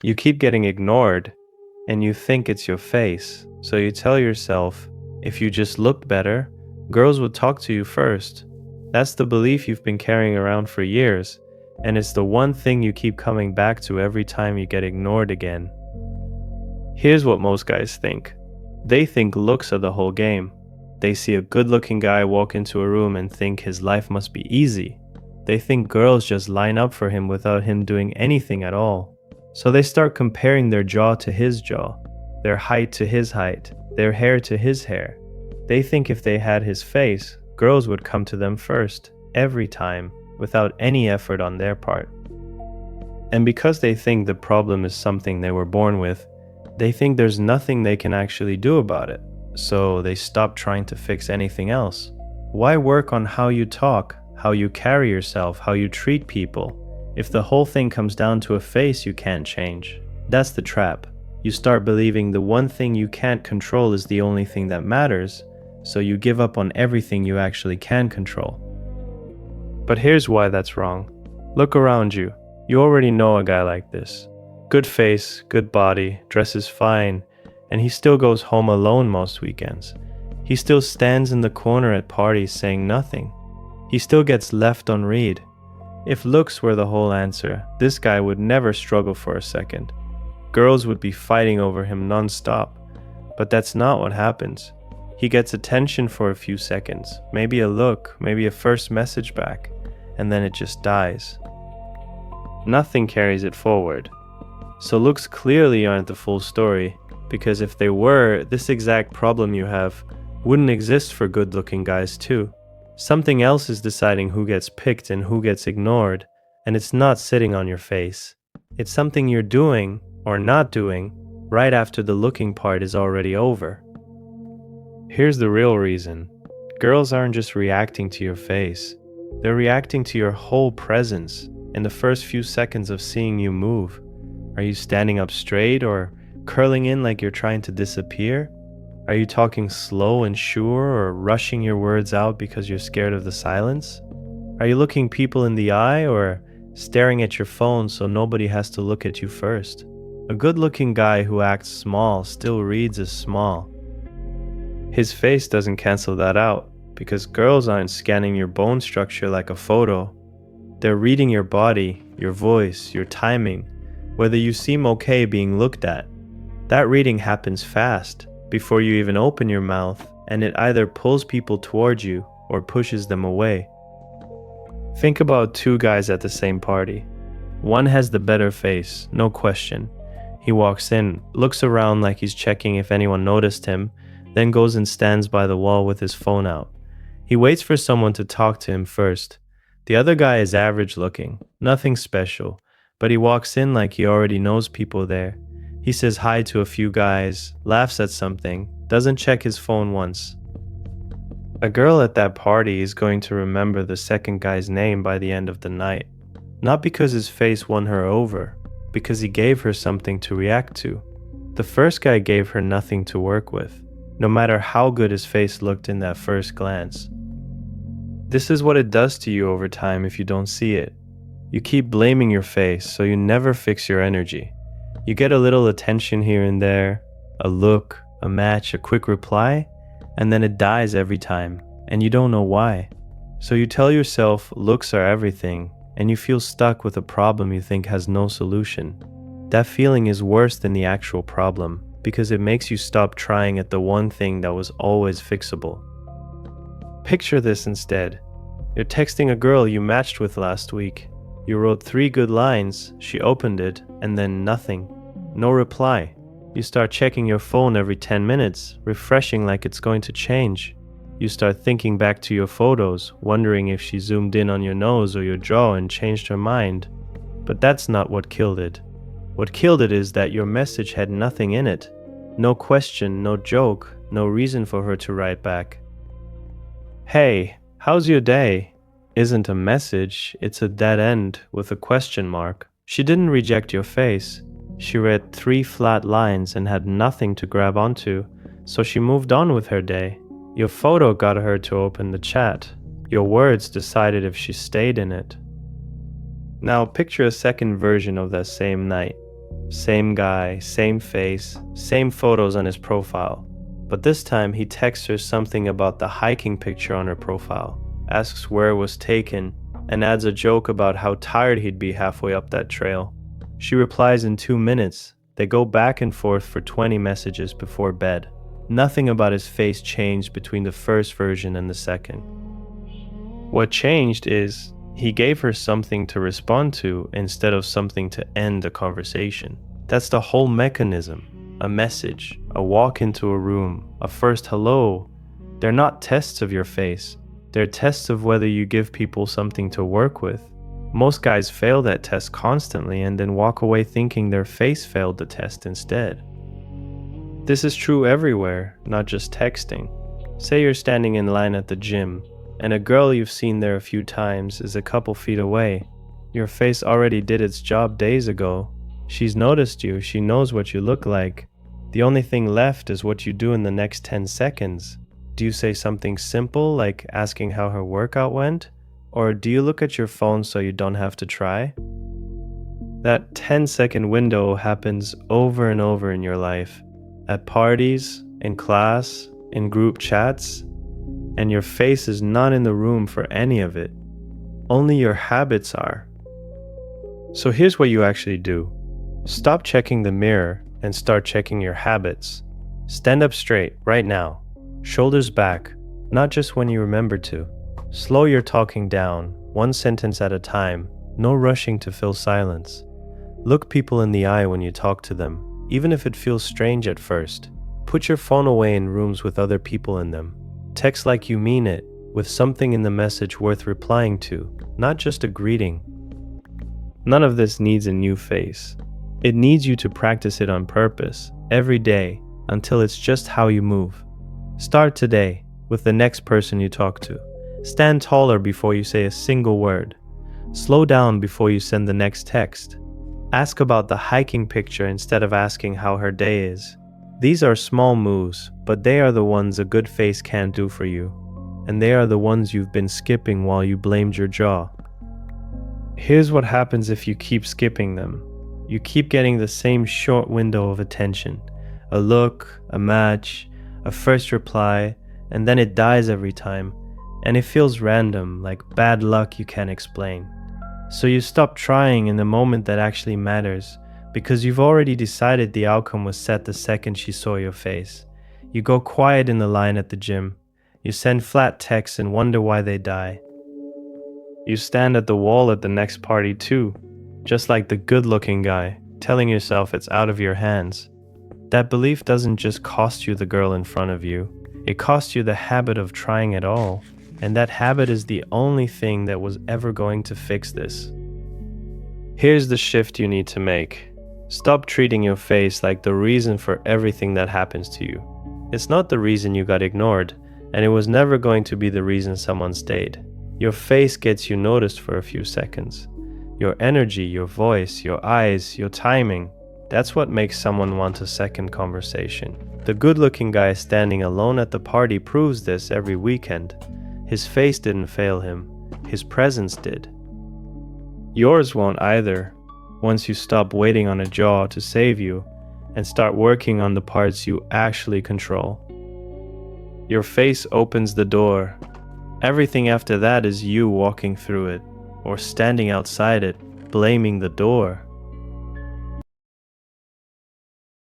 You keep getting ignored and you think it's your face. So you tell yourself, if you just looked better, girls would talk to you first. That's the belief you've been carrying around for years, and it's the one thing you keep coming back to every time you get ignored again. Here's what most guys think. They think looks are the whole game. They see a good looking guy walk into a room and think his life must be easy. They think girls just line up for him without him doing anything at all. So they start comparing their jaw to his jaw, their height to his height, their hair to his hair. They think if they had his face, girls would come to them first, every time, without any effort on their part. And because they think the problem is something they were born with, they think there's nothing they can actually do about it. So they stop trying to fix anything else. Why work on how you talk, how you carry yourself, how you treat people, if the whole thing comes down to a face you can't change? That's the trap. You start believing the one thing you can't control is the only thing that matters, so you give up on everything you actually can control. But here's why that's wrong. Look around you. You already know a guy like this. Good face, good body, dresses fine, and he still goes home alone most weekends. He still stands in the corner at parties saying nothing. He still gets left on read. If looks were the whole answer, this guy would never struggle for a second. Girls would be fighting over him non-stop. But that's not what happens. He gets attention for a few seconds, maybe a look, maybe a first message back, and then it just dies. Nothing carries it forward. So looks clearly aren't the full story, because if they were, this exact problem you have wouldn't exist for good-looking guys too. Something else is deciding who gets picked and who gets ignored, and it's not sitting on your face. It's something you're doing, or not doing, right after the looking part is already over. Here's the real reason. Girls aren't just reacting to your face. They're reacting to your whole presence in the first few seconds of seeing you move. Are you standing up straight or curling in like you're trying to disappear? Are you talking slow and sure or rushing your words out because you're scared of the silence? Are you looking people in the eye or staring at your phone so nobody has to look at you first? A good-looking guy who acts small still reads as small. His face doesn't cancel that out because girls aren't scanning your bone structure like a photo. They're reading your body, your voice, your timing, whether you seem okay being looked at. That reading happens fast, before you even open your mouth, and it either pulls people towards you or pushes them away. Think about two guys at the same party. One has the better face, no question. He walks in, looks around like he's checking if anyone noticed him, then goes and stands by the wall with his phone out. He waits for someone to talk to him first. The other guy is average looking, nothing special, but he walks in like he already knows people there. He says hi to a few guys, laughs at something, doesn't check his phone once. A girl at that party is going to remember the second guy's name by the end of the night. Not because his face won her over, because he gave her something to react to. The first guy gave her nothing to work with, no matter how good his face looked in that first glance. This is what it does to you over time if you don't see it. You keep blaming your face, so you never fix your energy. You get a little attention here and there, a look, a match, a quick reply, and then it dies every time, and you don't know why. So you tell yourself looks are everything, and you feel stuck with a problem you think has no solution. That feeling is worse than the actual problem, because it makes you stop trying at the one thing that was always fixable. Picture this instead. You're texting a girl you matched with last week. You wrote 3 good lines, she opened it, and then nothing. No reply. You start checking your phone every 10 minutes, refreshing like it's going to change. You start thinking back to your photos, wondering if she zoomed in on your nose or your jaw and changed her mind. But that's not what killed it. What killed it is that your message had nothing in it. No question, no joke, no reason for her to write back. Hey, how's your day? Isn't a message, it's a dead end with a question mark. She didn't reject your face. She read 3 flat lines and had nothing to grab onto, so she moved on with her day. Your photo got her to open the chat. Your words decided if she stayed in it. Now picture a second version of that same night. Same guy, same face, same photos on his profile. But this time he texts her something about the hiking picture on her profile, asks where it was taken, and adds a joke about how tired he'd be halfway up that trail. She replies in 2 minutes. They go back and forth for 20 messages before bed. Nothing about his face changed between the first version and the second. What changed is he gave her something to respond to instead of something to end the conversation. That's the whole mechanism. A message, a walk into a room, a first hello. They're not tests of your face. They're tests of whether you give people something to work with. Most guys fail that test constantly and then walk away thinking their face failed the test instead. This is true everywhere, not just texting. Say you're standing in line at the gym, and a girl you've seen there a few times is a couple feet away. Your face already did its job days ago. She's noticed you, she knows what you look like. The only thing left is what you do in the next 10 seconds. Do you say something simple like asking how her workout went? Or do you look at your phone so you don't have to try? That 10-second window happens over and over in your life. At parties, in class, in group chats, and your face is not in the room for any of it. Only your habits are. So here's what you actually do. Stop checking the mirror and start checking your habits. Stand up straight right now. Shoulders back, not just when you remember to. Slow your talking down, one sentence at a time, no rushing to fill silence. Look people in the eye when you talk to them, even if it feels strange at first. Put your phone away in rooms with other people in them. Text like you mean it, with something in the message worth replying to, not just a greeting. None of this needs a new face. It needs you to practice it on purpose, every day, until it's just how you move. Start today, with the next person you talk to. Stand taller before you say a single word. Slow down before you send the next text. Ask about the hiking picture instead of asking how her day is. These are small moves, but they are the ones a good face can't do for you. And they are the ones you've been skipping while you blamed your jaw. Here's what happens if you keep skipping them. You keep getting the same short window of attention. A look, a match, a first reply, and then it dies every time. And it feels random, like bad luck you can't explain. So you stop trying in the moment that actually matters, because you've already decided the outcome was set the second she saw your face. You go quiet in the line at the gym. You send flat texts and wonder why they die. You stand at the wall at the next party too, just like the good-looking guy, telling yourself it's out of your hands. That belief doesn't just cost you the girl in front of you, it costs you the habit of trying at all. And that habit is the only thing that was ever going to fix this. Here's the shift you need to make. Stop treating your face like the reason for everything that happens to you. It's not the reason you got ignored, and it was never going to be the reason someone stayed. Your face gets you noticed for a few seconds. Your energy, your voice, your eyes, your timing, that's what makes someone want a second conversation. The good-looking guy standing alone at the party proves this every weekend. His face didn't fail him, his presence did. Yours won't either, once you stop waiting on a jaw to save you and start working on the parts you actually control. Your face opens the door. Everything after that is you walking through it, or standing outside it, blaming the door.